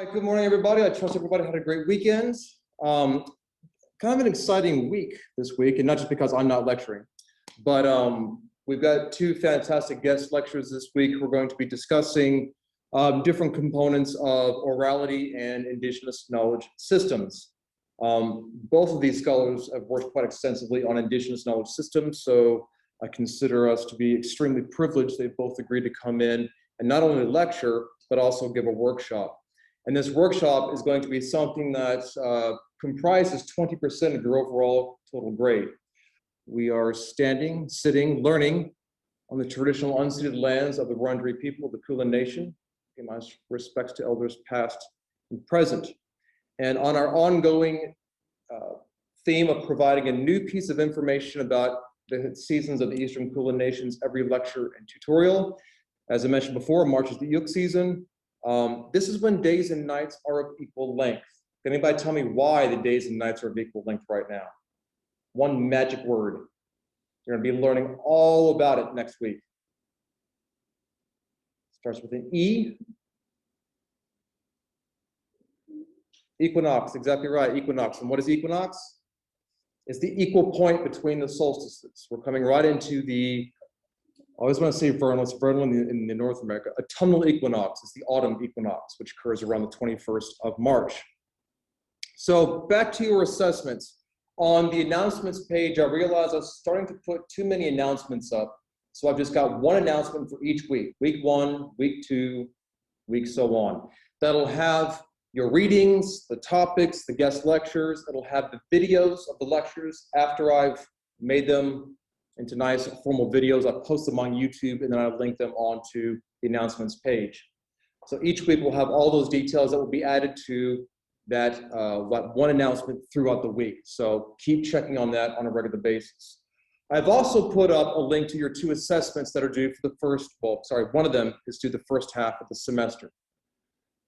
right, good morning, everybody. I trust everybody had a great weekend. Kind of an exciting week this week, and not just because I'm not lecturing, but we've got two fantastic guest lectures this week. We're going to be discussing different components of orality and Indigenous knowledge systems. Both of these scholars have worked quite extensively on Indigenous knowledge systems, so I consider us to be extremely privileged. They've both agreed to come in and not only lecture, but also give a workshop. And this workshop is going to be something that comprises 20% of your overall total grade. We are standing, sitting, learning on the traditional unceded lands of the Wurundjeri people of the Kulin Nation. Pay my respects to elders past and present. And on our ongoing theme of providing a new piece of information about the seasons of the Eastern Kulin Nations every lecture and tutorial. As I mentioned before, March is the Yuk season. This is when days and nights are of equal length. Can anybody tell me why the days and nights are of equal length right now? One magic word. You're going to be learning all about it next week. Starts with an E. Equinox, exactly right, equinox. And what is equinox? It's the equal point between the solstices. We're coming right into the, I always want to say vernal, it's vernal in North America. Autumnal equinox is the autumn equinox, which occurs around the 21st of March. So back to your assessments. On the announcements page, I realized I was starting to put too many announcements up. So I've just got one announcement for each week. Week 1, week 2, week so on. That'll have your readings, the topics, the guest lectures. It'll have the videos of the lectures after I've made them into nice formal videos. I'll post them on YouTube, and then I'll link them onto the announcements page. So each week we'll have all those details that will be added to that one announcement throughout the week. So keep checking on that on a regular basis. I've also put up a link to your 2 assessments that are due for the first, one of them is due the first half of the semester.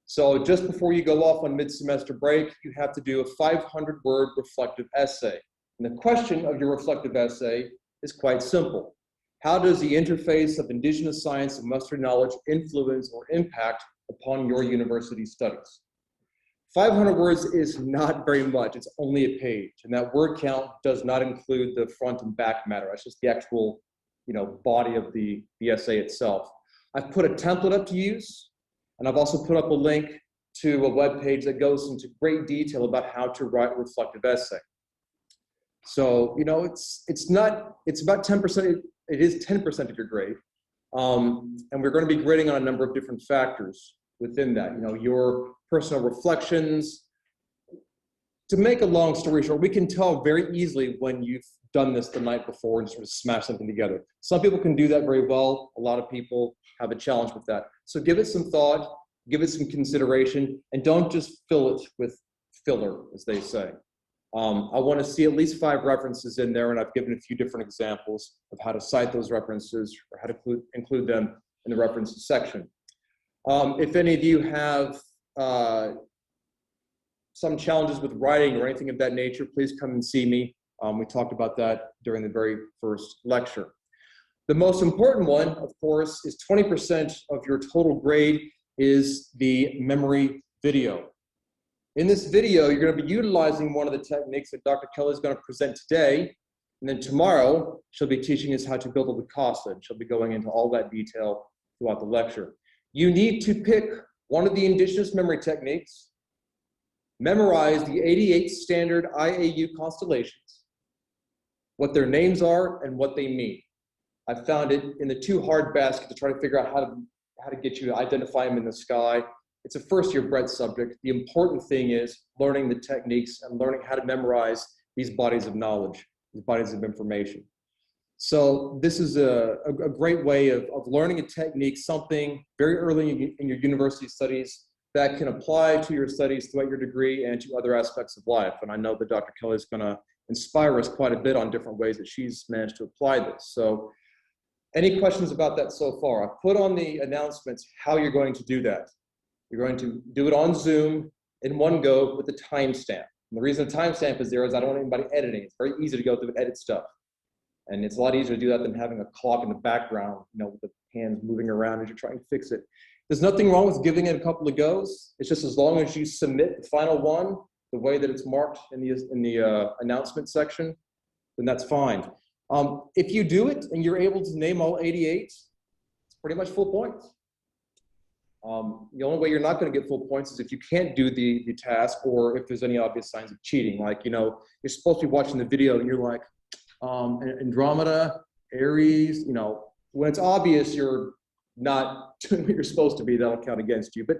So just before you go off on mid-semester break, you have to do a 500-word reflective essay. And the question of your reflective essay is quite simple. How does the interface of Indigenous science and Western knowledge influence or impact upon your university studies? 500 words is not very much. It's only a page. And that word count does not include the front and back matter. That's just the actual, body of the essay itself. I've put a template up to use. And I've also put up a link to a web page that goes into great detail about how to write a reflective essay. So, it's about 10%, it is 10% of your grade. And we're going to be grading on a number of different factors within that. Your personal reflections. To make a long story short, we can tell very easily when you've done this the night before and sort of smash something together. Some people can do that very well. A lot of people have a challenge with that. So give it some thought, give it some consideration, and don't just fill it with filler, as they say. I want to see at least 5 references in there, and I've given a few different examples of how to cite those references or how to include them in the references section. If any of you have some challenges with writing or anything of that nature, please come and see me. We talked about that during the very first lecture. The most important one, of course, is 20% of your total grade is the memory video. In this video, you're going to be utilizing one of the techniques that Dr. Kelly is going to present today, and then tomorrow she'll be teaching us how to build a Lacasta, and she'll be going into all that detail throughout the lecture. You need to pick one of the Indigenous memory techniques, memorize the 88 standard IAU constellations, what their names are and what they mean. I found it in the too hard basket to try to figure out how to get you to identify them in the sky. It's a first-year bred subject. The important thing is learning the techniques and learning how to memorize these bodies of knowledge, these bodies of information. So this is a great way of learning a technique, something very early in your university studies that can apply to your studies throughout your degree and to other aspects of life. And I know that Dr. Kelly is going to inspire us quite a bit on different ways that she's managed to apply this. So any questions about that so far? I've put on the announcements how you're going to do that. You're going to do it on Zoom in one go with the timestamp. And the reason the timestamp is there is I don't want anybody editing. It's very easy to go through and edit stuff. And it's a lot easier to do that than having a clock in the background, with the hands moving around as you're trying to fix it. There's nothing wrong with giving it a couple of goes. It's just as long as you submit the final one the way that it's marked in the announcement section, then that's fine. If you do it and you're able to name all 88, it's pretty much full points. The only way you're not going to get full points is if you can't do the task, or if there's any obvious signs of cheating. Like, you know, you're supposed to be watching the video and you're like, Andromeda, Aries, you know, when it's obvious you're not doing what you're supposed to be, that'll count against you. But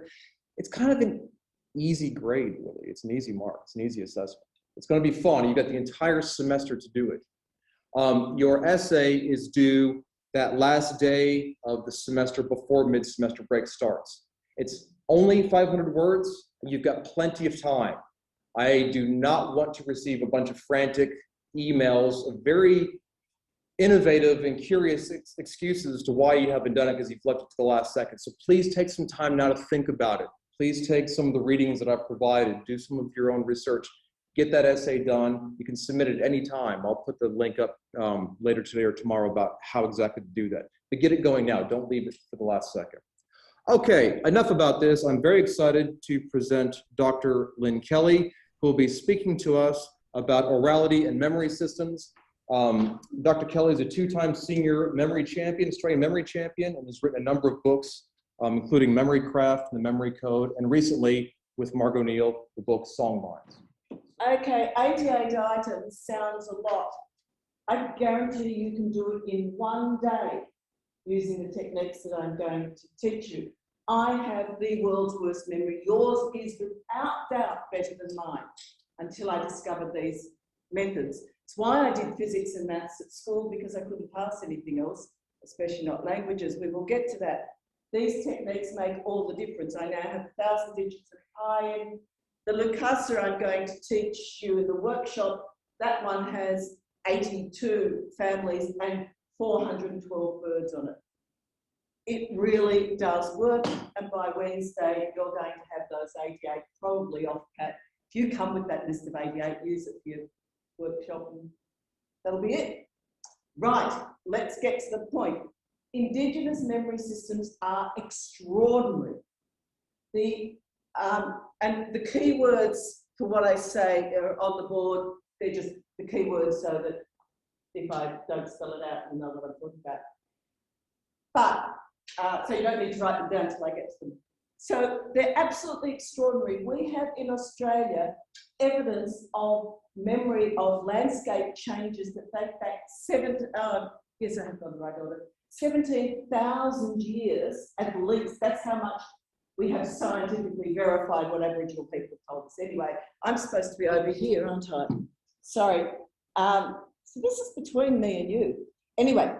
it's kind of an easy grade, really. It's an easy mark. It's an easy assessment. It's going to be fun. You've got the entire semester to do it. Your essay is due that last day of the semester before mid-semester break starts. It's only 500 words, and you've got plenty of time. I do not want to receive a bunch of frantic emails of very innovative and curious excuses to why you haven't done it because you've left it to the last second. So please take some time now to think about it. Please take some of the readings that I've provided, do some of your own research, get that essay done. You can submit it any time. I'll put the link up later today or tomorrow about how exactly to do that. But get it going now. Don't leave it for the last second. Okay, enough about this. I'm very excited to present Dr. Lynne Kelly, who will be speaking to us about orality and memory systems. Dr. Kelly is a two-time senior memory champion, Australian memory champion, and has written a number of books, including Memory Craft and the Memory Code, and recently with Margot Neal, the book Songlines. Okay, 88 items sounds a lot. I guarantee you can do it in one day using the techniques that I'm going to teach you. I have the world's worst memory. Yours is without doubt better than mine until I discovered these methods. It's why I did physics and maths at school, because I couldn't pass anything else, especially not languages. We will get to that. These techniques make all the difference. I now have 1,000 digits of pi in. The Lucasa I'm going to teach you in the workshop, that one has 82 families and 412 birds on it. It really does work, and by Wednesday, you're going to have those 88 probably off pat. If you come with that list of 88, use it for your workshop, and that'll be it. Right, let's get to the point. Indigenous memory systems are extraordinary. And the keywords for what I say are on the board. They're just the keywords so that if I don't spell it out, you know what I'm talking about. But, so you don't need to write them down until I get to them. So they're absolutely extraordinary. We have in Australia evidence of memory of landscape changes that date back 17,000 years at least. That's how much we have scientifically verified what Aboriginal people told us. Anyway, I'm supposed to be over here, aren't I? Sorry. So this is between me and you. Anyway,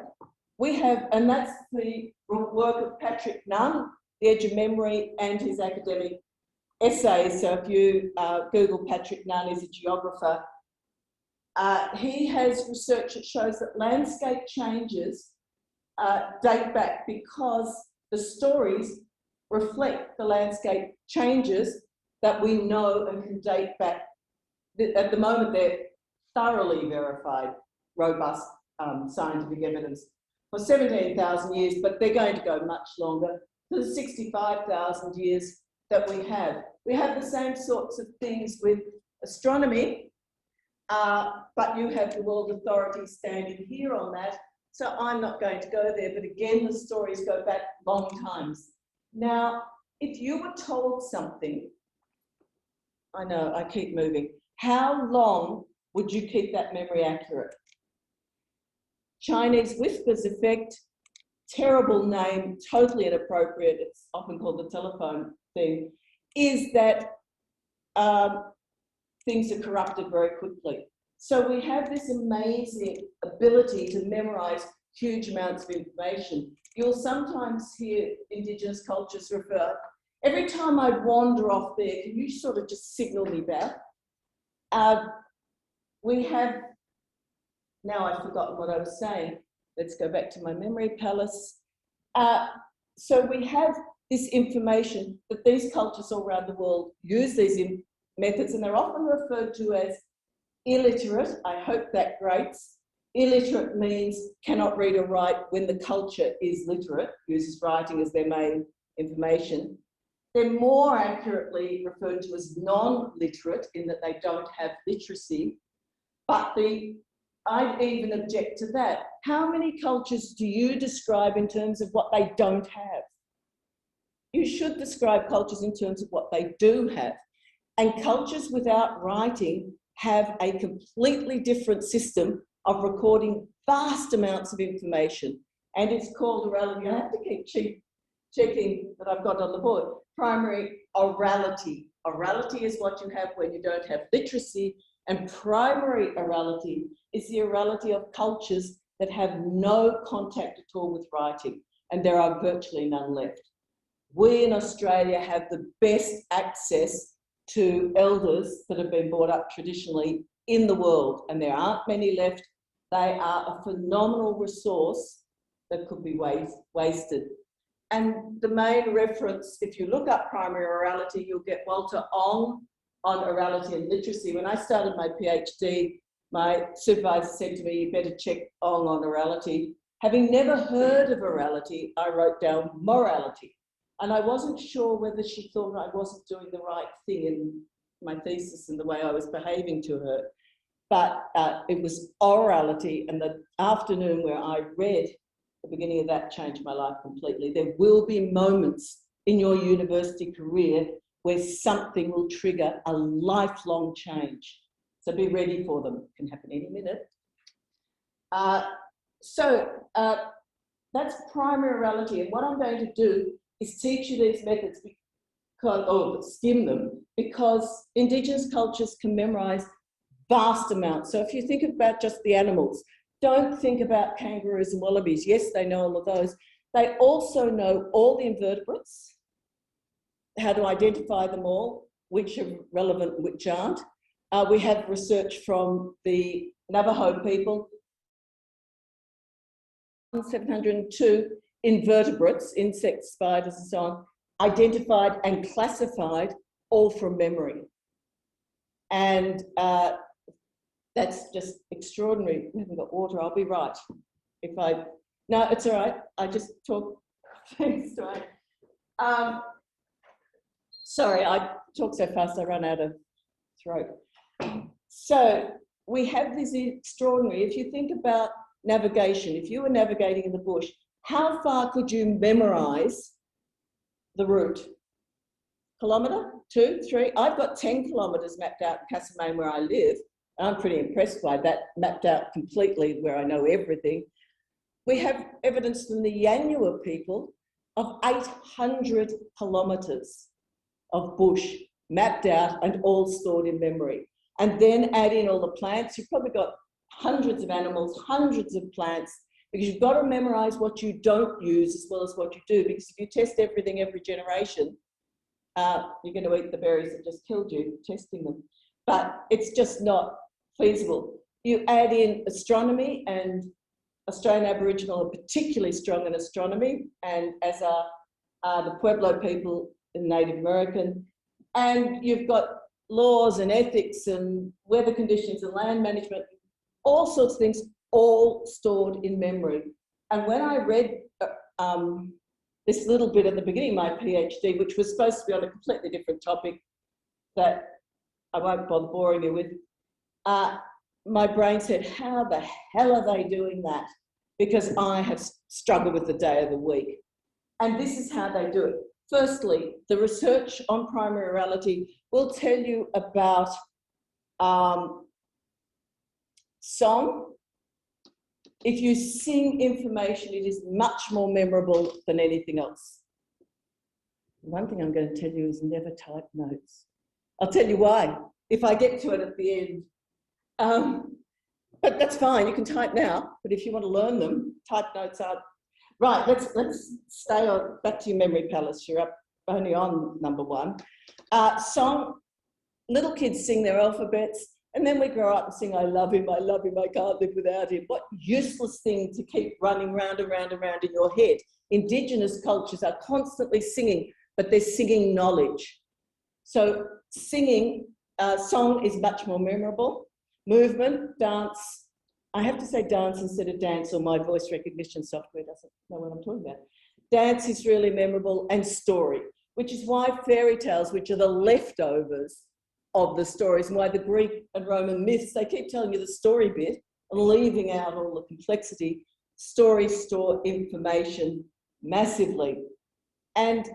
we have, and that's the work of Patrick Nunn, The Edge of Memory, and his academic essays. So if you Google Patrick Nunn, he's a geographer. He has research that shows that landscape changes date back because the stories reflect the landscape changes that we know and can date back. At the moment, they're thoroughly verified, robust scientific evidence for 17,000 years, but they're going to go much longer for the 65,000 years that we have. We have the same sorts of things with astronomy, but you have the world authority standing here on that, so I'm not going to go there, but again, the stories go back long times. Now, if you were told something, I know, I keep moving, how long would you keep that memory accurate? Chinese whispers effect, terrible name, totally inappropriate, it's often called the telephone thing, is that things are corrupted very quickly. So we have this amazing ability to memorize huge amounts of information. You'll sometimes hear Indigenous cultures refer, every time I wander off there, can you sort of just signal me back? We have, now I've forgotten what I was saying. Let's go back to my memory palace. So we have this information that these cultures all around the world use these methods, and they're often referred to as illiterate. I hope that grates. Illiterate means cannot read or write when the culture is literate, uses writing as their main information. They're more accurately referred to as non-literate in that they don't have literacy. But I even object to that. How many cultures do you describe in terms of what they don't have? You should describe cultures in terms of what they do have. And cultures without writing have a completely different system of recording vast amounts of information. And it's called orality. I have to keep checking that I've got on the board. Primary orality. Orality is what you have when you don't have literacy, and primary orality is the orality of cultures that have no contact at all with writing, and there are virtually none left. We in Australia have the best access to elders that have been brought up traditionally in the world, and there aren't many left. They are a phenomenal resource that could be wasted. And the main reference, if you look up primary orality, you'll get Walter Ong on orality and literacy. When I started my PhD, my supervisor said to me, you better check Ong on orality. Having never heard of orality, I wrote down morality. And I wasn't sure whether she thought I wasn't doing the right thing in my thesis and the way I was behaving to her. But it was orality, and the afternoon where I read the beginning of that changed my life completely. There will be moments in your university career where something will trigger a lifelong change. So be ready for them. It can happen any minute. That's primary orality. And what I'm going to do is teach you these methods, skim them, because Indigenous cultures can memorise vast amounts. So if you think about just the animals, don't think about kangaroos and wallabies. Yes, they know all of those. They also know all the invertebrates, how to identify them all, which are relevant, which aren't. We have research from the Navajo people, 702 invertebrates, insects, spiders, and so on, identified and classified all from memory. And that's just extraordinary. We haven't got water, I'll be right. No, it's all right. I just talk. Thanks, Duane. Sorry, I talk so fast I run out of throat. So we have this extraordinary, if you think about navigation, if you were navigating in the bush, how far could you memorise the route? Kilometre, 2, 3? I've got 10 kilometres mapped out in Castlemaine where I live. I'm pretty impressed by that, mapped out completely where I know everything. We have evidence from the Yanyuwa people of 800 kilometres of bush mapped out and all stored in memory. And then add in all the plants. You've probably got hundreds of animals, hundreds of plants, because you've got to memorise what you don't use as well as what you do, because if you test everything every generation, you're going to eat the berries that just killed you, testing them. But it's just not feasible. You add in astronomy, and Australian Aboriginal are particularly strong in astronomy, and as are the Pueblo people in Native American, and you've got laws and ethics and weather conditions and land management, all sorts of things, all stored in memory. And when I read this little bit at the beginning of my PhD, which was supposed to be on a completely different topic that I won't bother boring you with, my brain said, how the hell are they doing that? Because I have struggled with the day of the week. And this is how they do it. Firstly, the research on primary orality will tell you about song. If you sing information, it is much more memorable than anything else. One thing I'm going to tell you is never type notes. I'll tell you why, if I get to it at the end. But that's fine, you can type now, but if you want to learn them, type notes out. Right, let's stay on, back to your memory palace. You're up only on number 1. Song, little kids sing their alphabets, and then we grow up and sing, I love him, I can't live without him. What useless thing to keep running round and round and round in your head. Indigenous cultures are constantly singing, but they're singing knowledge. So singing, song is much more memorable. Movement, dance. I have to say dance instead of dance, or my voice recognition software doesn't know what I'm talking about. Dance is really memorable, and story, which is why fairy tales, which are the leftovers of the stories, and why the Greek and Roman myths, they keep telling you the story bit and leaving out all the complexity. Stories store information massively. And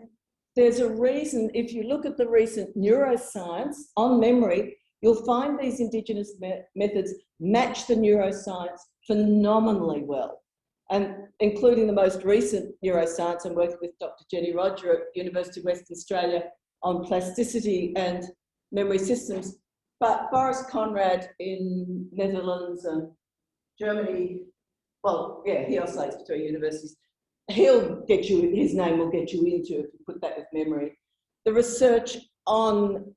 there's a reason, if you look at the recent neuroscience on memory, you'll find these Indigenous methods match the neuroscience phenomenally well. And including the most recent neuroscience, I'm working with Dr. Jenny Roger at University of Western Australia on plasticity and memory systems. But Boris Conrad in Netherlands and Germany, well, yeah, he oscillates between universities. He'll get you, his name will get you into, if you put that with memory, the research on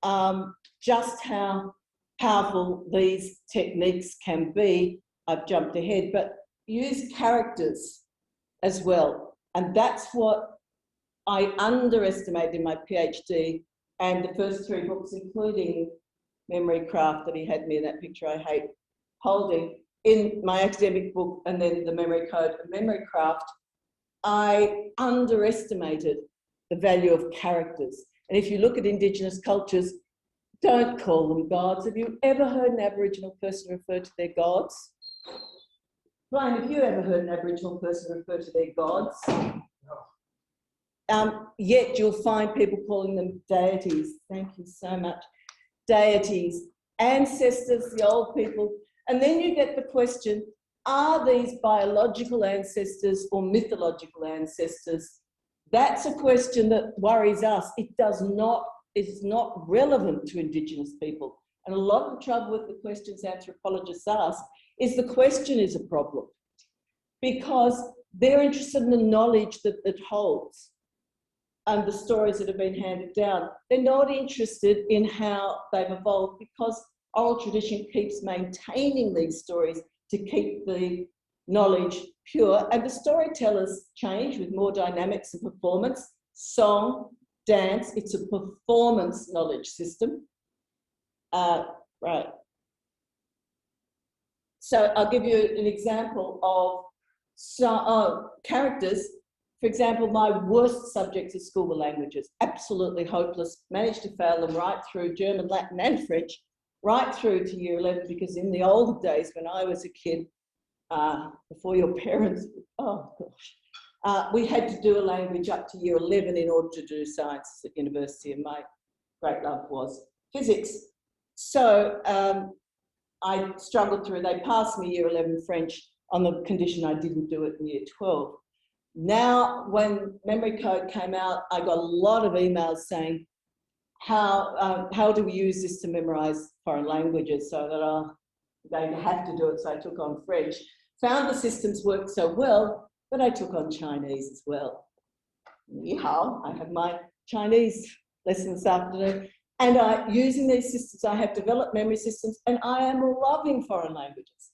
just how powerful these techniques can be. I've jumped ahead, but use characters as well. And that's what I underestimated in my PhD, and the first 3 books, including Memory Craft that he had me in that picture I hate holding, in my academic book, and then the Memory Code and Memory Craft, I underestimated the value of characters. And if you look at Indigenous cultures, don't call them gods. Have you ever heard an Aboriginal person refer to their gods? Duane, have you ever heard an Aboriginal person refer to their gods? Yet you'll find people calling them deities. Thank you so much. Deities, ancestors, the old people. And then you get the question, are these biological ancestors or mythological ancestors? That's a question that worries us. It's not relevant to Indigenous people. And a lot of the trouble with the questions anthropologists ask is the question is a problem, because they're interested in the knowledge that it holds and the stories that have been handed down. They're not interested in how they've evolved, because oral tradition keeps maintaining these stories to keep the knowledge pure. And the storytellers change with more dynamics and performance, song, dance. It's a performance knowledge system. Right. So I'll give you an example of characters. For example, my worst subjects at school were languages, absolutely hopeless, managed to fail them right through German, Latin and French, right through to year 11, because in the old days when I was a kid, before your parents, oh gosh, we had to do a language up to year 11 in order to do sciences at university, and my great love was physics. So I struggled through. They passed me year 11 French on the condition I didn't do it in year 12. Now, when Memory Code came out, I got a lot of emails saying, how do we use this to memorize foreign languages, so that I'm going to have to do it. So I took on French. Found the systems worked so well that I took on Chinese as well. Ni hao, I have my Chinese lesson this afternoon. And using these systems, I have developed memory systems, and I am loving foreign languages.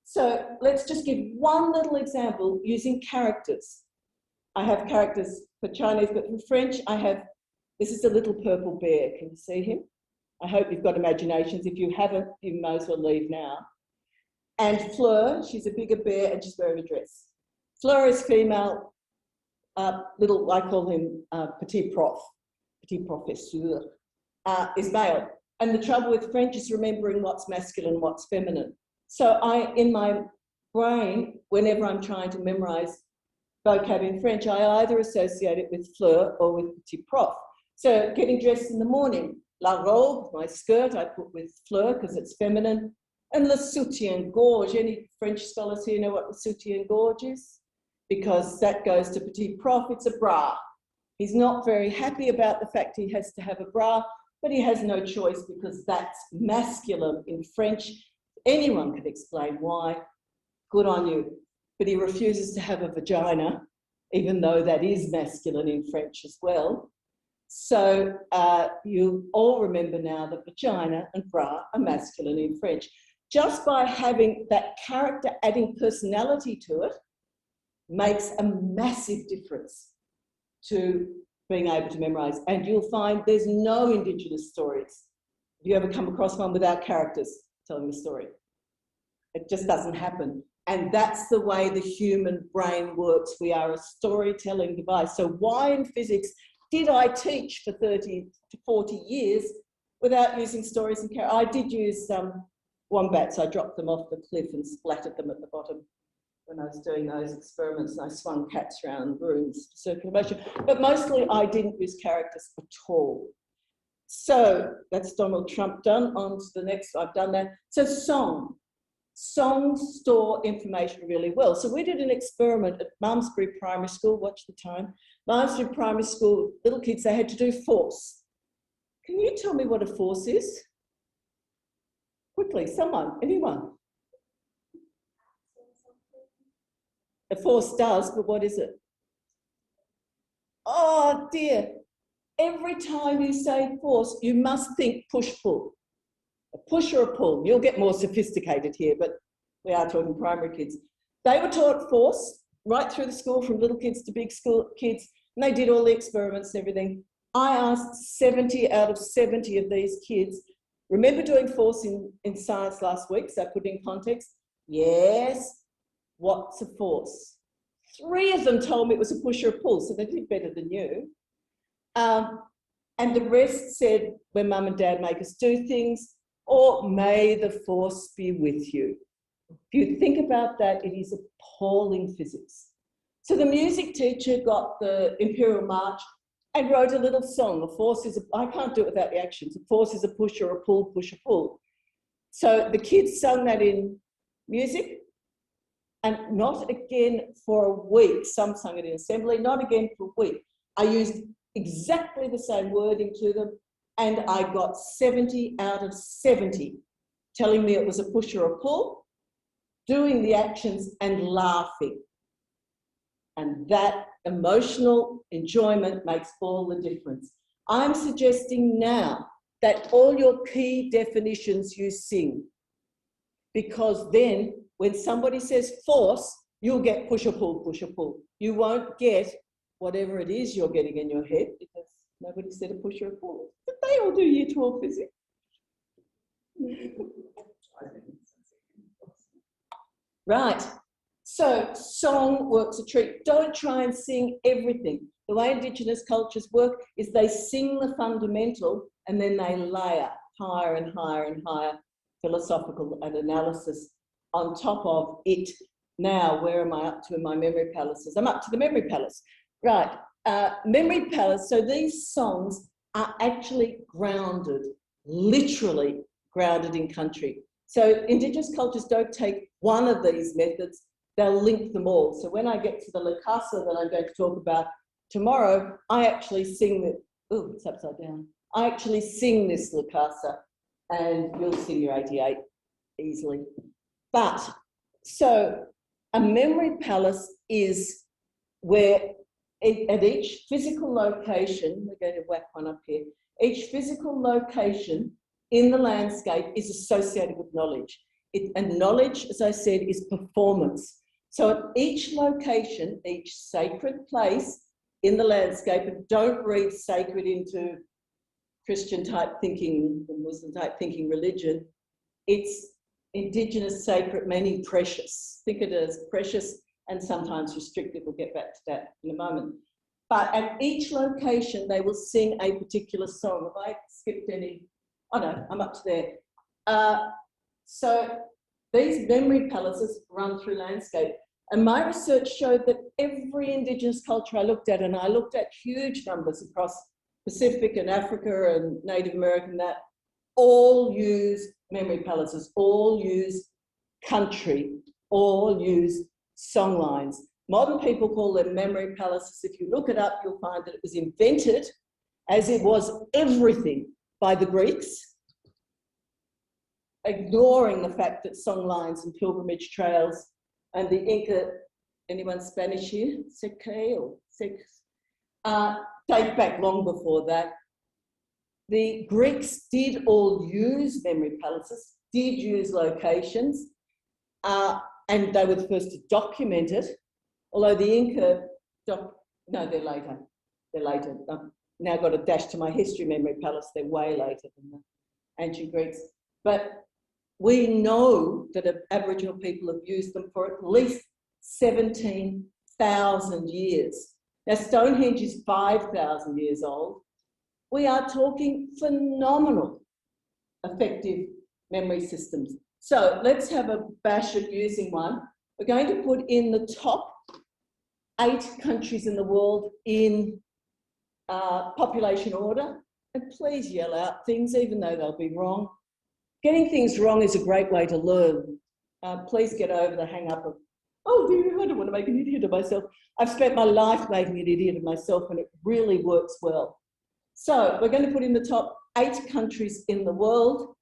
So let's just give one little example using characters. I have characters for Chinese, but for French, I have, this is a little purple bear. Can you see him? I hope you've got imaginations. If you haven't, you may as well leave now. And Fleur, she's a bigger bear and she's wearing a dress. Fleur is female, little, I call him petit professeur, is male. And the trouble with French is remembering what's masculine, what's feminine. So in my brain, whenever I'm trying to memorize vocab in French, I either associate it with Fleur or with petit prof. So getting dressed in the morning, la robe, my skirt, I put with Fleur because it's feminine. And le soutien-gorge, any French scholars here know what the soutien-gorge is? Because that goes to petit prof, it's a bra. He's not very happy about the fact he has to have a bra, but he has no choice because that's masculine in French. Anyone can explain why, good on you. But he refuses to have a vagina, even though that is masculine in French as well. So you all remember now that vagina and bra are masculine in French. Just by having that character adding personality to it makes a massive difference to being able to memorize. And you'll find there's no Indigenous stories. Have you ever come across one without characters telling the story? It just doesn't happen. And that's the way the human brain works. We are a storytelling device. So why in physics did I teach for 30 to 40 years without using stories and characters? I did use wombats. I dropped them off the cliff and splattered them at the bottom when I was doing those experiments, and I swung cats around rooms for circular motion. But mostly I didn't use characters at all. So that's Donald Trump done. On to the next, I've done that. So songs store information really well. So we did an experiment at Malmesbury Primary School, watch the time. Malmesbury Primary School, little kids, they had to do force. Can you tell me what a force is? Quickly, someone, anyone. A force does, but what is it? Oh dear. Every time you say force, you must think push-pull. A push or a pull. You'll get more sophisticated here, but we are talking primary kids. They were taught force right through the school, from little kids to big school kids, and they did all the experiments and everything. I asked 70 out of 70 of these kids, remember doing force in science last week, so I put in context? Yes. What's a force? 3 of them told me it was a push or a pull, so they did better than you. And the rest said, when mum and dad make us do things, or may the force be with you. If you think about that, it is appalling physics. So the music teacher got the Imperial March and wrote a little song. A force is, I can't do it without the actions. A force is a push or a pull, push or pull. So the kids sung that in music, and not again for a week. Some sung it in assembly, not again for a week. I used exactly the same wording to them, and I got 70 out of 70 telling me it was a push or a pull, doing the actions and laughing. And that emotional enjoyment makes all the difference. I'm suggesting now that all your key definitions you sing, because then when somebody says force, you'll get push or pull, push or pull. You won't get whatever it is you're getting in your head, because nobody said a push or a pull. But they all do year 12 physics. Right. So song works a treat. Don't try and sing everything. The way Indigenous cultures work is they sing the fundamental and then they layer higher and higher and higher philosophical and analysis on top of it. Now, where am I up to in my memory palaces? I'm up to the memory palace. Right. Memory palace. So these songs are actually grounded, literally grounded in country. So Indigenous cultures don't take one of these methods, they'll link them all. So when I get to the Lucasa that I'm going to talk about tomorrow, I actually sing the, oh, it's upside down. I actually sing this Lucasa, and you'll sing your 88 easily. But, so a memory palace is where at each physical location, we're going to whack one up here, each physical location in the landscape is associated with knowledge. And knowledge, as I said, is performance. So at each location, each sacred place in the landscape, and don't read sacred into Christian type thinking, Muslim type thinking religion, it's Indigenous sacred, meaning precious. Think it as precious and sometimes restricted. We'll get back to that in a moment. But at each location, they will sing a particular song. Have I skipped any? Oh no, I'm up to there. So these memory palaces run through landscape. And my research showed that every Indigenous culture I looked at, and I looked at huge numbers across Pacific and Africa and Native American, that all use memory palaces, all use country, all use song lines. Modern people call them memory palaces. If you look it up, you'll find that it was invented, as it was everything, by the Greeks, ignoring the fact that song lines and pilgrimage trails and the Inca, anyone Spanish here? Seque or sex? Date back long before that. The Greeks did all use memory palaces, did use locations, and they were the first to document it, although the Inca, no, they're later. They're later. I've now got a dash to my history memory palace. They're way later than the ancient Greeks. But We know that Aboriginal people have used them for at least 17,000 years. Now, Stonehenge is 5,000 years old. We are talking phenomenal effective memory systems. So let's have a bash at using one. We're going to put in the top 8 countries in the world in population order. And please yell out things, even though they'll be wrong. Getting things wrong is a great way to learn. Please get over the hang up of, oh dear, I don't want to make an idiot of myself. I've spent my life making an idiot of myself and it really works well. So we're going to put in the top 8 countries in the world.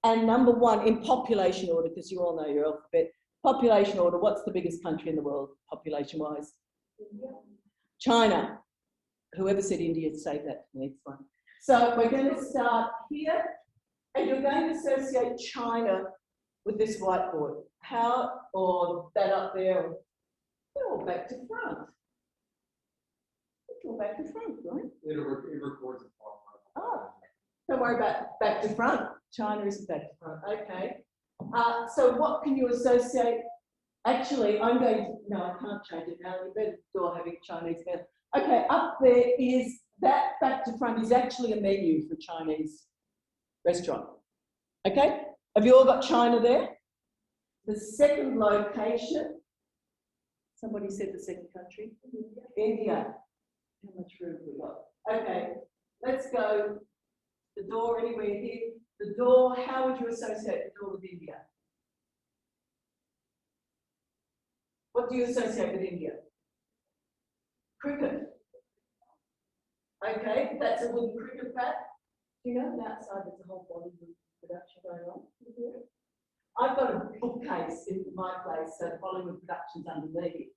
And number 1 in population order, because you all know your alphabet. Population order, what's the biggest country in the world, population-wise? China. Whoever said India, say that next one. So we're going to start here, and you're going to associate China with this whiteboard. How, or that up there, or back to front. Or back to front, right? It records it. Oh, don't worry about back to front. China is back to front. Okay. So what can you associate? Actually, I'm going to, no, I can't change it now. You better still having Chinese now. Okay, up there is, that back to front is actually a menu for Chinese restaurant. Okay? Have you all got China there? The second location, somebody said the second country? India. How much room have we got? Okay, let's go. The door anywhere here. The door, how would you associate the door with India? What do you associate with India? Cricket. Okay, that's a wooden cricket bat. Do you know outside there's a whole Bollywood production going on? I've got a bookcase in my place, so Bollywood Productions underneath,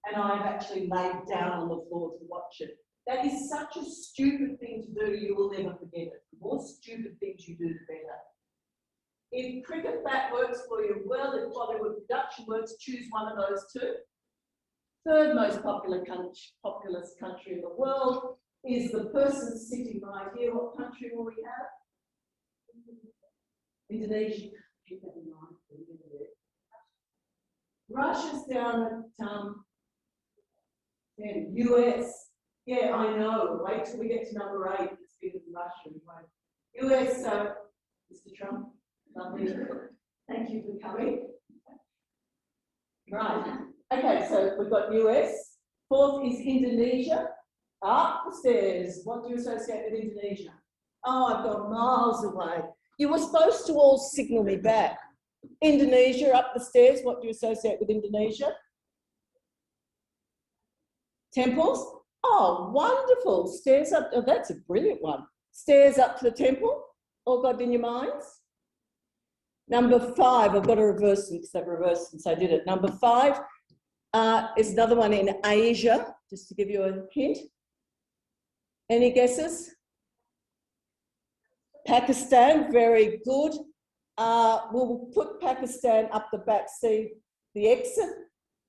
and I've actually laid down on the floor to watch it. That is such a stupid thing to do, you will never forget it. The more stupid things you do, the better. If cricket bat works for you well, if Bollywood production works, choose one of those 2. Third most populous country in the world is the person sitting right here. What country will we have? Indonesia. Keep that in mind. Russia's down at US. Yeah, I know. Wait till we get to number 8. It's bigger than Russia. US, Mr. Trump, lovely. Thank you for coming. Right. Okay, so we've got US. 4th is Indonesia. Up the stairs. What do you associate with Indonesia? Oh, I've gone miles away. You were supposed to all signal me back. Indonesia, up the stairs. What do you associate with Indonesia? Temples? Oh, wonderful. Stairs up. Oh, that's a brilliant one. Stairs up to the temple. All got in your minds? Number 5, I've got to reverse them because I've reversed since I did it. Number 5 is another one in Asia, just to give you a hint. Any guesses? Pakistan, very good. We'll put Pakistan up the back. See the exit?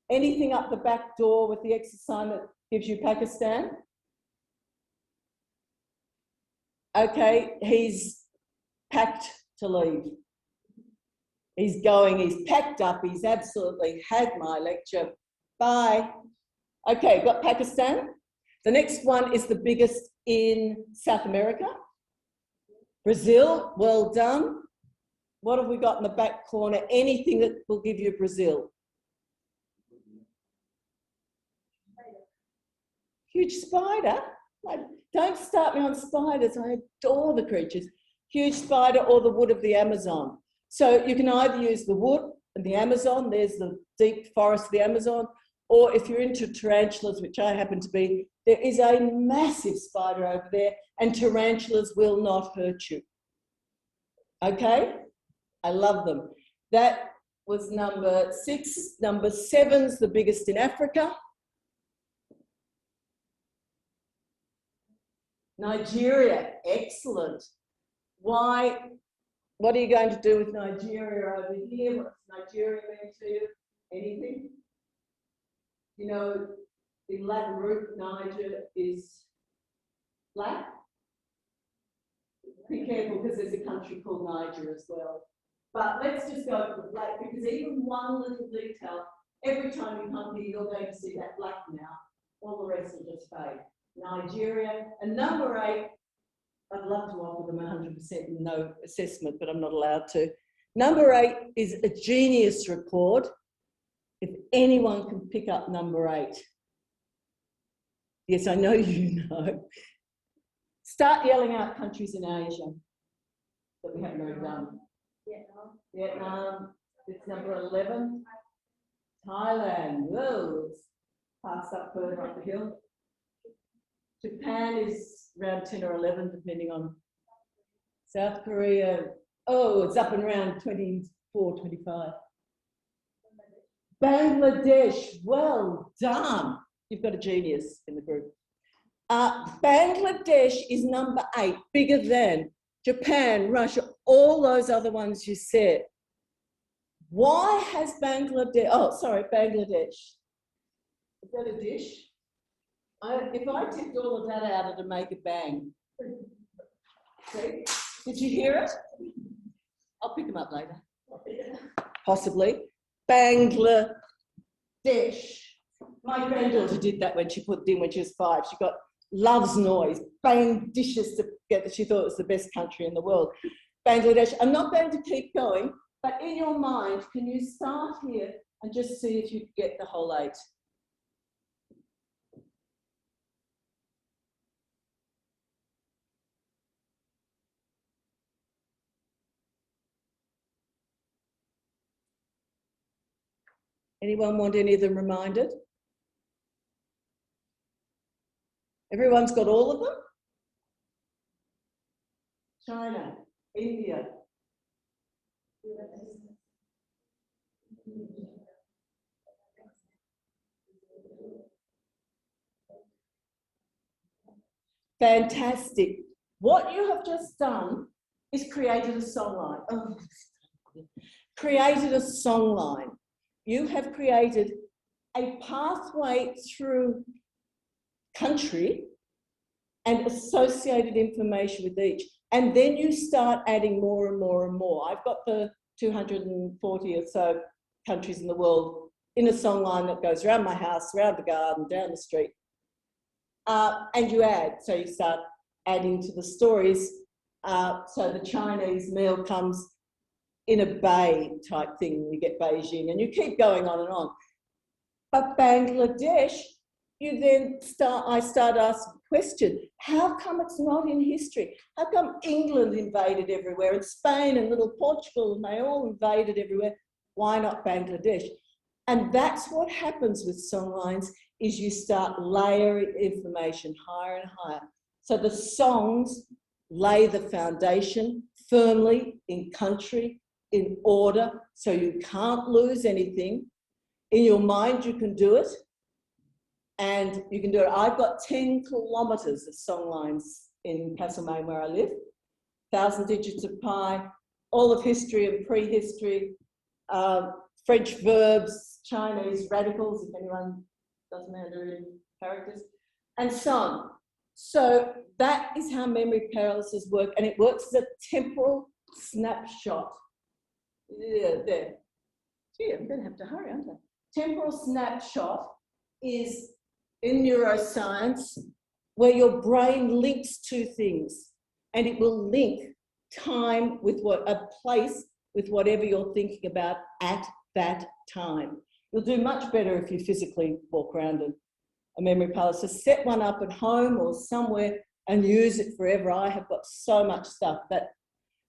Anything up the back door with the exit sign that gives you Pakistan? Okay, he's packed to leave. He's going, he's packed up, he's absolutely had my lecture. Bye. Okay, got Pakistan. The next one is the biggest in South America. Brazil, well done. What have we got in the back corner? Anything that will give you Brazil. Huge spider. Don't start me on spiders. I adore the creatures. Huge spider or the wood of the Amazon. So you can either use the wood and the Amazon, there's the deep forest of the Amazon, or if you're into tarantulas, which I happen to be, there is a massive spider over there and tarantulas will not hurt you. Okay? I love them. That was number 6. Number 7's the biggest in Africa. Nigeria, excellent. Why? What are you going to do with Nigeria over here? What's Nigeria mean to you? Anything? You know, in Latin root, Niger is black. Be careful because there's a country called Niger as well. But let's just go to the black, because even one little detail, every time you come here, you're going to see that black now. All the rest will just fade. Nigeria, and number 8, I'd love to offer them 100% no assessment, but I'm not allowed to. Number 8 is a genius record. If anyone can pick up number 8. Yes, I know you know. Start yelling out countries in Asia that we haven't already done. Vietnam, it's number 11. Thailand, whoa, it's passed up further up the hill. Japan is around 10 or 11, depending on. South Korea, oh, it's up and around 24, 25. Bangladesh, well done. You've got a genius in the group. Bangladesh is number 8, bigger than Japan, Russia, all those other ones you said. Why has Bangladesh, Bangladesh. Is that a dish? If I tipped all of that out, it'd make a bang. See? Did you hear it? I'll pick them up later. Possibly. Bangladesh. My granddaughter did that when she put it in when she was 5. She got loves noise, bang dishes to get that she thought it was the best country in the world. Bangladesh. I'm not going to keep going, but in your mind, can you start here and just see if you get the whole 8? Anyone want any of them reminded? Everyone's got all of them? China, India. Fantastic. What you have just done is created a songline. Oh, created a songline. You have created a pathway through country and associated information with each. And then you start adding more and more and more. I've got the 240 or so countries in the world in a songline that goes around my house, around the garden, down the street. And you add, so you start adding to the stories. So the Chinese meal comes in a bay type thing, you get Beijing, and you keep going on and on. But Bangladesh, I start asking the question, how come it's not in history? How come England invaded everywhere, and Spain and little Portugal, and they all invaded everywhere? Why not Bangladesh? And that's what happens with songlines, is you start layering information higher and higher. So the songs lay the foundation firmly in country, in order, so you can't lose anything. In your mind, you can do it. And you can do it. I've got 10 kilometres of songlines in Castlemaine where I live, 1,000 digits of pi, all of history and prehistory, French verbs, Chinese radicals, if anyone doesn't know Mandarin characters, and so on. So that is how memory paralysis work, and it works as a temporal snapshot. Yeah, there. Gee, I'm going to have to hurry, aren't I? Temporal snapshot is in neuroscience where your brain links two things, and it will link time with a place with whatever you're thinking about at that time. You'll do much better if you physically walk around a memory palace. So set one up at home or somewhere and use it forever. I have got so much stuff. That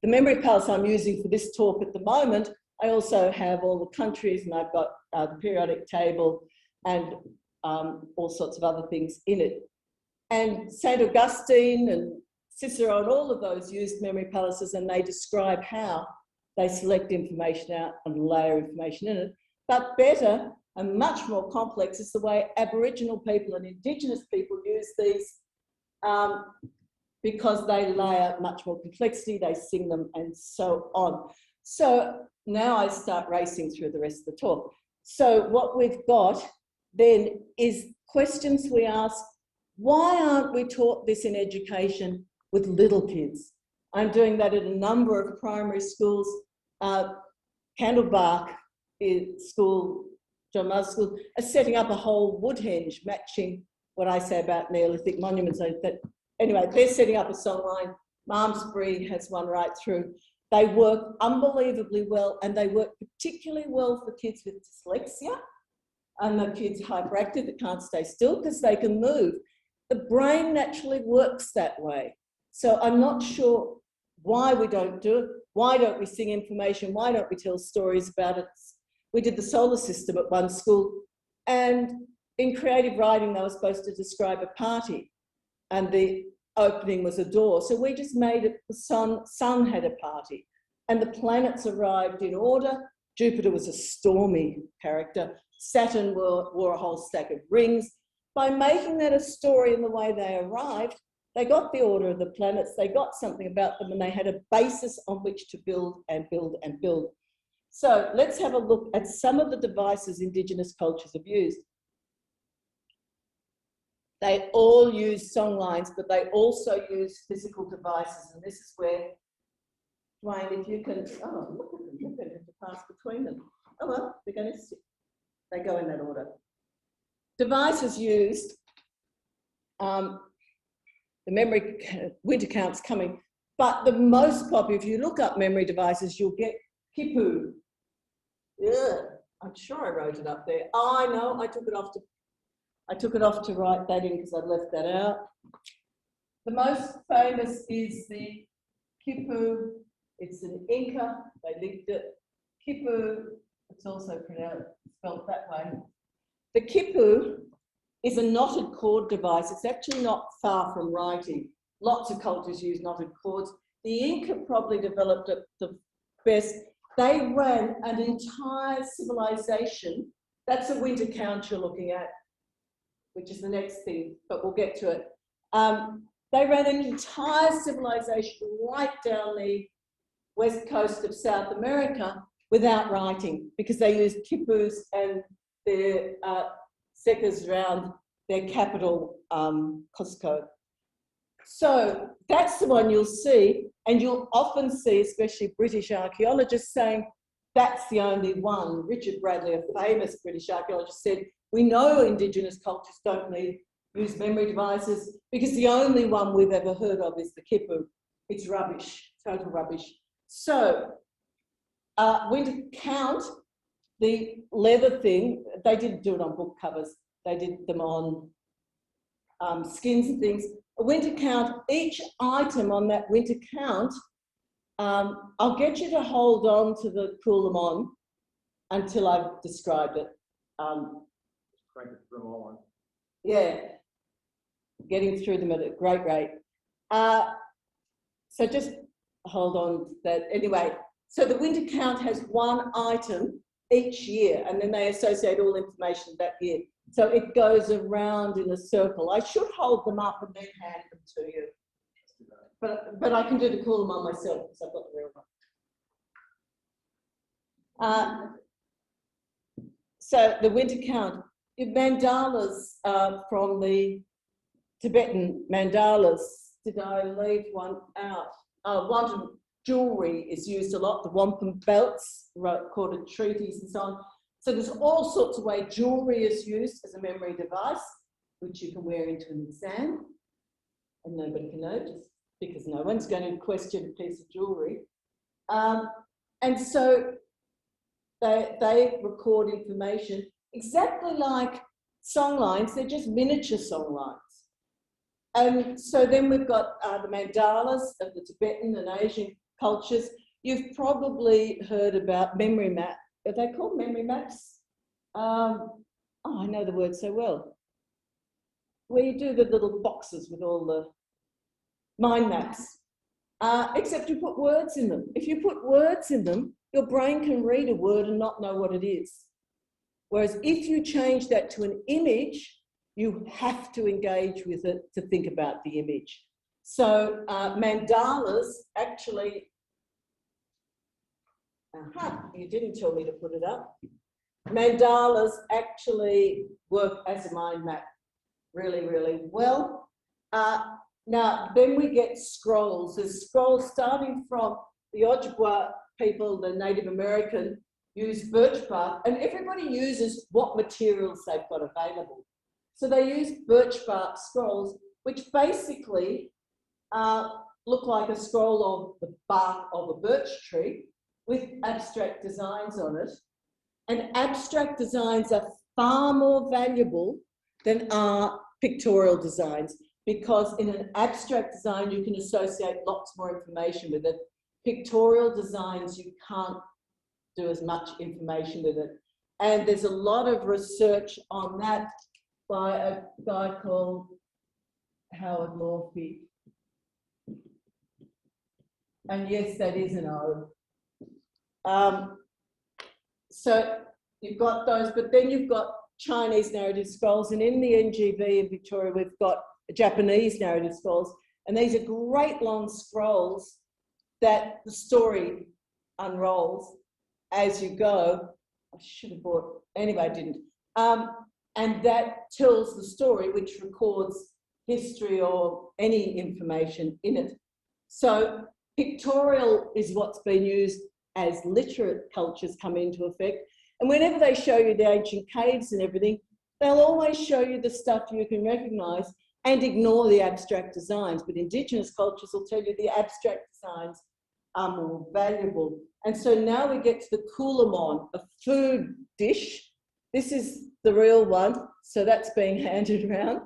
the memory palace I'm using for this talk at the moment, I also have all the countries, and I've got the periodic table and all sorts of other things in it. And St. Augustine and Cicero and all of those used memory palaces, and they describe how they select information out and layer information in it. But better and much more complex is the way Aboriginal people and Indigenous people use these, because they layer much more complexity, they sing them and so on. So now I start racing through the rest of the talk. So what we've got then is questions we ask. Why aren't we taught this in education with little kids? I'm doing that at a number of primary schools. Candlebark School, John Mars School, are setting up a whole woodhenge matching what I say about Neolithic monuments. Anyway, they're setting up a songline. Malmesbury has one right through. They work unbelievably well, and they work particularly well for kids with dyslexia and the kids hyperactive that can't stay still because they can move. The brain naturally works that way. So I'm not sure why we don't do it. Why don't we sing information? Why don't we tell stories about it? We did the solar system at one school, and in creative writing, they were supposed to describe a party, and the opening was a door. So we just made it, the sun had a party, and the planets arrived in order. Jupiter was a stormy character. Saturn wore a whole stack of rings. By making that a story in the way they arrived, they got the order of the planets, they got something about them, and they had a basis on which to build and build and build. So let's have a look at some of the devices Indigenous cultures have used. They all use songlines, but they also use physical devices. And this is where, Duane, if you can, oh, look at them, you're going to have to pass between them. Oh, well, they're going to, they go in that order. Devices used, the memory winter count's coming, but the most popular, if you look up memory devices, you'll get kipu. Yeah, I'm sure I wrote it up there. Oh, I know, I took it off to write that in because I'd left that out. The most famous is the kipu. It's an Inca, they linked it. Kipu, it's also spelled that way. The kipu is a knotted cord device. It's actually not far from writing. Lots of cultures use knotted cords. The Inca probably developed it the best. They ran an entire civilization. That's a winter count you're looking at, which is the next thing, but we'll get to it. They ran an entire civilization right down the west coast of South America without writing, because they used quipus and their secas around their capital, Cusco. So that's the one you'll see, and you'll often see, especially British archaeologists, saying that's the only one. Richard Bradley, a famous British archaeologist, said, we know Indigenous cultures don't use memory devices because the only one we've ever heard of is the kipu. It's rubbish, total rubbish. So, winter count, the leather thing, they didn't do it on book covers. They did them on skins and things. A winter count, each item on that winter count, I'll get you to hold on to the Coolamon until I've described it. Crank it through them all on. Yeah, getting through them at a great rate. So just hold on to that. Anyway, so the winter count has one item each year, and then they associate all information that year. So it goes around in a circle. I should hold them up and then hand them to you. But I can do the cooler one myself because I've got the real one. So the winter count, mandalas from the Tibetan mandalas. Did I leave one out? Wanton jewellery is used a lot, the wampum belts, recorded treaties and so on. So there's all sorts of ways jewellery is used as a memory device, which you can wear into an exam, and nobody can notice because no one's going to question a piece of jewellery. And so they record information exactly like songlines, they're just miniature songlines. And so then we've got the mandalas of the Tibetan and Asian cultures. You've probably heard about memory map. Are they called memory maps? Oh, I know the word so well. Where you do the little boxes with all the mind maps, except you put words in them. If you put words in them, your brain can read a word and not know what it is. Whereas if you change that to an image, you have to engage with it to think about the image. So mandalas actually, you didn't tell me to put it up. Mandalas actually work as a mind map really, really well. Now, then we get scrolls. There's scrolls starting from the Ojibwa people, the Native American, use birch bark, and everybody uses what materials they've got available. So they use birch bark scrolls, which basically look like a scroll of the bark of a birch tree with abstract designs on it. And abstract designs are far more valuable than are pictorial designs, because in an abstract design, you can associate lots more information with it. Pictorial designs, you can't do as much information with it. And there's a lot of research on that by a guy called Howard Morphy. And yes, that is an O. So you've got those, but then you've got Chinese narrative scrolls, and in the NGV in Victoria, we've got Japanese narrative scrolls, and these are great long scrolls that the story unrolls as you go. I should have bought, anyway, I didn't. And that tells the story, which records history or any information in it. So pictorial is what's been used as literate cultures come into effect. And whenever they show you the ancient caves and everything, they'll always show you the stuff you can recognise and ignore the abstract designs. But Indigenous cultures will tell you the abstract designs are more valuable. And so now we get to the koulamon, a food dish. This is the real one, so that's being handed around.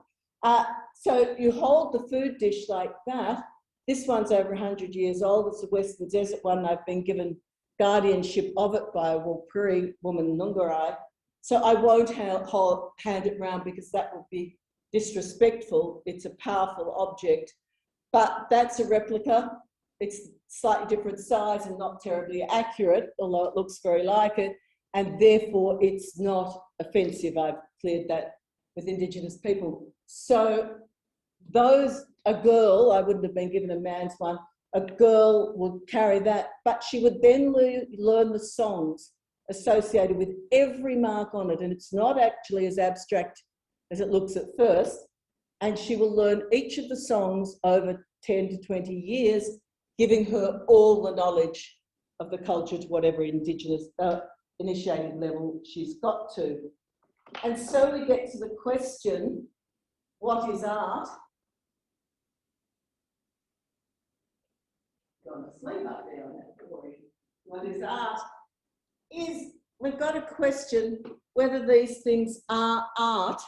So you hold the food dish like that. This one's over 100 years old. It's a Western Desert one. I've been given guardianship of it by a Warlpiri woman, Nungarai. So I won't hand it round because that would be disrespectful. It's a powerful object, but that's a replica. It's slightly different size and not terribly accurate, although it looks very like it, and therefore it's not offensive. I've cleared that with Indigenous people. So a girl, I wouldn't have been given a man's one, a girl would carry that, but she would then learn the songs associated with every mark on it, and it's not actually as abstract as it looks at first, and she will learn each of the songs over 10 to 20 years, giving her all the knowledge of the culture to whatever Indigenous initiated level she's got to. And so we get to the question, what is art? Gone to sleep up there on that story. What is art? We've got to question whether these things are art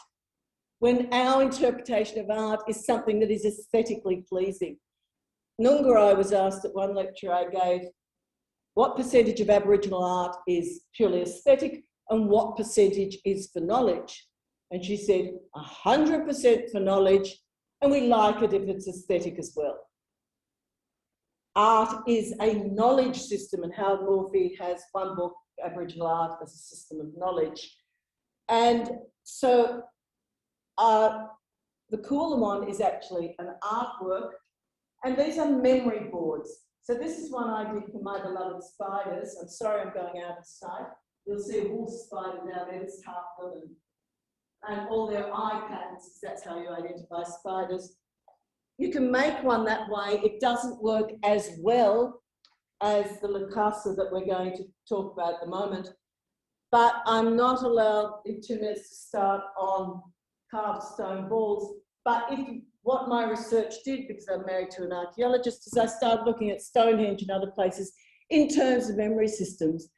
when our interpretation of art is something that is aesthetically pleasing. Nungarai was asked at one lecture I gave, what percentage of Aboriginal art is purely aesthetic and what percentage is for knowledge? And she said, 100% for knowledge, and we like it if it's aesthetic as well. Art is a knowledge system, and Howard Morphy has one book, Aboriginal Art as a System of Knowledge. And so the koulamon is actually an artwork, and these are memory boards. So this is one I did for my beloved spiders. I'm sorry I'm going out of sight. You'll see a wolf spider down there, it's half of them, and all their eye patterns, that's how you identify spiders. You can make one that way. It doesn't work as well as the Lacasa that we're going to talk about at the moment, but I'm not allowed in 2 minutes to start on carved stone balls. But what my research did, because I'm married to an archaeologist, is I started looking at Stonehenge and other places in terms of memory systems.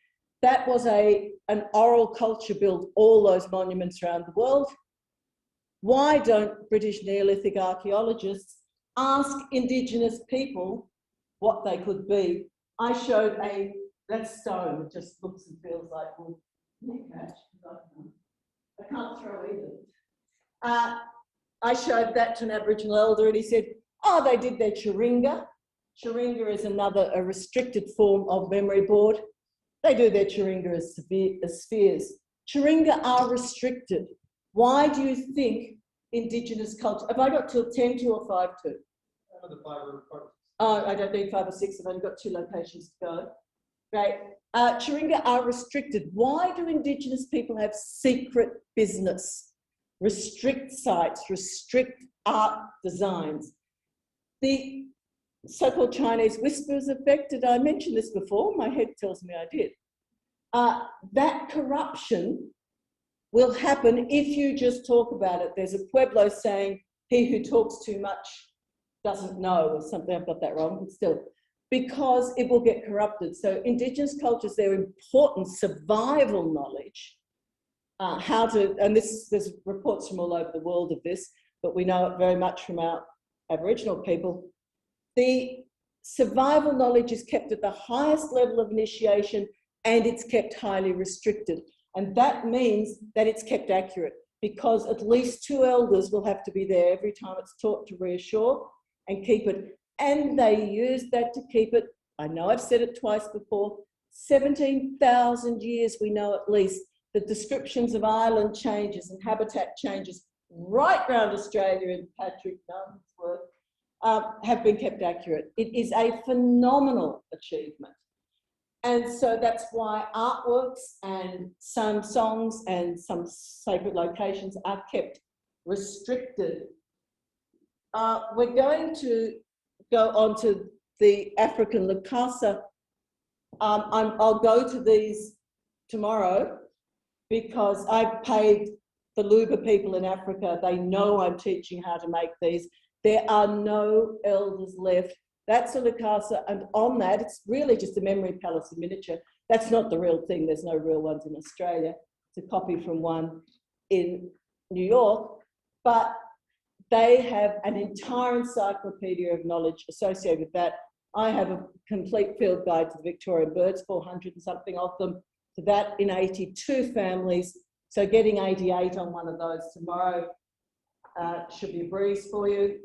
That was an oral culture built all those monuments around the world. Why don't British Neolithic archaeologists ask Indigenous people what they could be? I showed that stone, it just looks and feels like wood. I can't throw either. I showed that to an Aboriginal elder and he said, oh, they did their chiringa. Chiringa is a restricted form of memory board. They do their chiringa as spheres. Chiringa are restricted. Why do you think Indigenous culture, have I got till 10 to or 5 to? Oh, I don't need 5 or 6, I've only got 2 locations to go. Right. Chiringa are restricted. Why do Indigenous people have secret business? Restrict sites, restrict art designs. The so-called Chinese whispers effect. Did I mention this before? My head tells me I did. That corruption will happen if you just talk about it. There's a Pueblo saying, he who talks too much doesn't know, or something. I've got that wrong, but still, because it will get corrupted. So Indigenous cultures, they're important survival knowledge, and there's reports from all over the world of this, but we know it very much from our Aboriginal people. The survival knowledge is kept at the highest level of initiation, and it's kept highly restricted. And that means that it's kept accurate, because at least 2 elders will have to be there every time it's taught to reassure and keep it. And they use that to keep it, I know I've said it twice before, 17,000 years we know at least, the descriptions of island changes and habitat changes right around Australia in Patrick Nunn's work have been kept accurate. It is a phenomenal achievement. And so that's why artworks and some songs and some sacred locations are kept restricted. We're going to go on to the African Lukasa. I'll go to these tomorrow because I've paid the Luba people in Africa. They know I'm teaching how to make these. There are no elders left. That's a Lukasa, and on that, it's really just a memory palace in miniature. That's not the real thing. There's no real ones in Australia. It's a copy from one in New York, but they have an entire encyclopedia of knowledge associated with that. I have a complete field guide to the Victorian birds, 400 and something of them, to that in 82 families. So getting 88 on one of those tomorrow should be a breeze for you.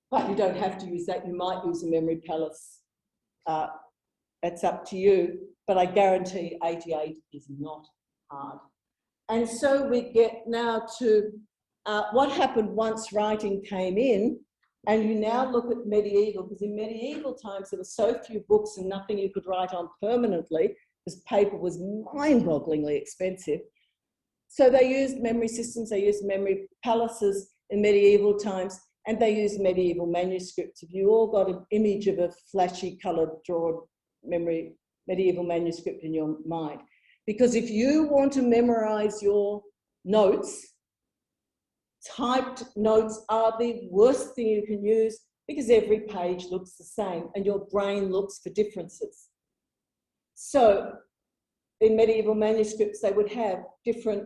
But you don't have to use that. You might use a memory palace. It's up to you. But I guarantee 88 is not hard. And so we get now to what happened once writing came in, and you now look at medieval, because in medieval times there were so few books and nothing you could write on permanently, because paper was mind-bogglingly expensive. So they used memory systems, they used memory palaces in medieval times, and they used medieval manuscripts. If you all got an image of a flashy coloured drawn medieval manuscript in your mind. Because if you want to memorise your notes, typed notes are the worst thing you can use, because every page looks the same and your brain looks for differences. So in medieval manuscripts, they would have different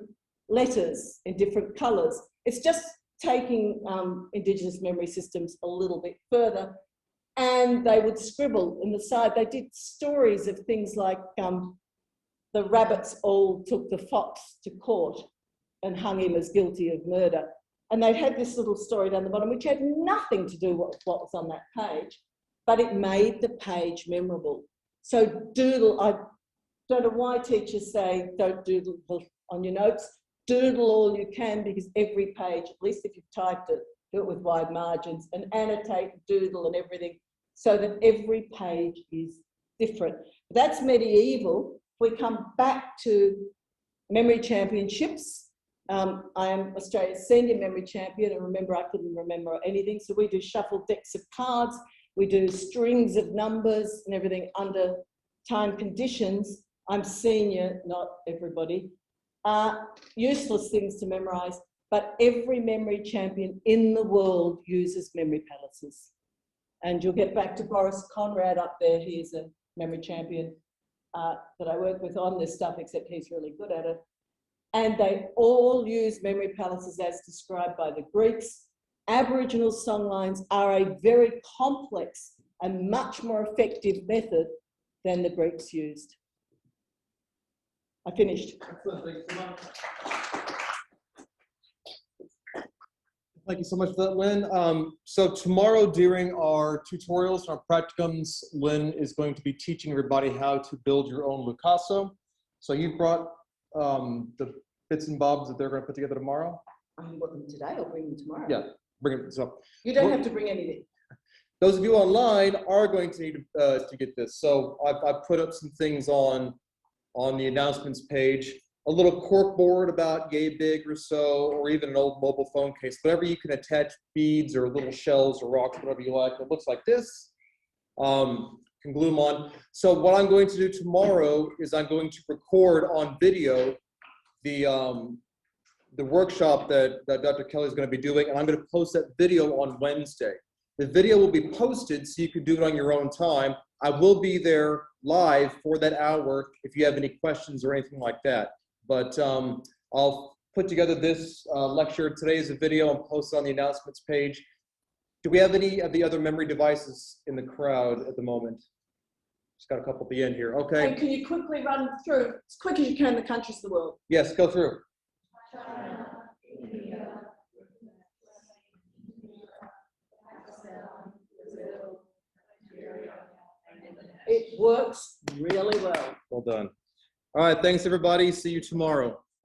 letters in different colours. It's just taking Indigenous memory systems a little bit further, and they would scribble in the side. They did stories of things like the rabbits all took the fox to court and hung him as guilty of murder. And they had this little story down the bottom, which had nothing to do with what was on that page, but it made the page memorable. So doodle, I don't know why teachers say don't doodle on your notes. Doodle all you can, because every page, at least if you've typed it, do it with wide margins and annotate, doodle and everything, so that every page is different. That's medieval. We come back to memory championships. I am Australia's senior memory champion, and remember, I couldn't remember anything. So we do shuffled decks of cards, we do strings of numbers and everything under time conditions. I'm senior, not everybody. Useless things to memorise, but every memory champion in the world uses memory palaces. And you'll get back to Boris Conrad up there. He is a memory champion that I work with on this stuff, except he's really good at it. And they all use memory palaces as described by the Greeks. Aboriginal songlines are a very complex and much more effective method than the Greeks used. I finished. Excellent. Thank you so much. Thank you so much for that, Lynne. So tomorrow during our tutorials, our practicums, Lynne is going to be teaching everybody how to build your own Lucaso. So you brought the bits and bobs that they're going to put together tomorrow? I haven't got them today, I'll bring them tomorrow. Yeah, bring them. So you don't have to bring anything. Those of you online are going to need to get this. So I've put up some things on the announcements page, a little cork board about yay big or so, or even an old mobile phone case, whatever you can attach beads or little shells or rocks, whatever you like. It looks like this. can glue them on. So what I'm going to do tomorrow is I'm going to record on video the workshop that Dr. Kelly is going to be doing, and I'm going to post that video on Wednesday. The video will be posted so you can do it on your own time. I will be there live for that hour if you have any questions or anything like that. But I'll put together this lecture today as a video and post it on the announcements page. Do we have any of the other memory devices in the crowd at the moment? Just got a couple at the end here. Okay. And can you quickly run through, as quick as you can, the countries of the world? Yes, go through. China, India, Pakistan, Brazil, Nigeria, and Indonesia. It works really well. Well done. All right, thanks everybody. See you tomorrow.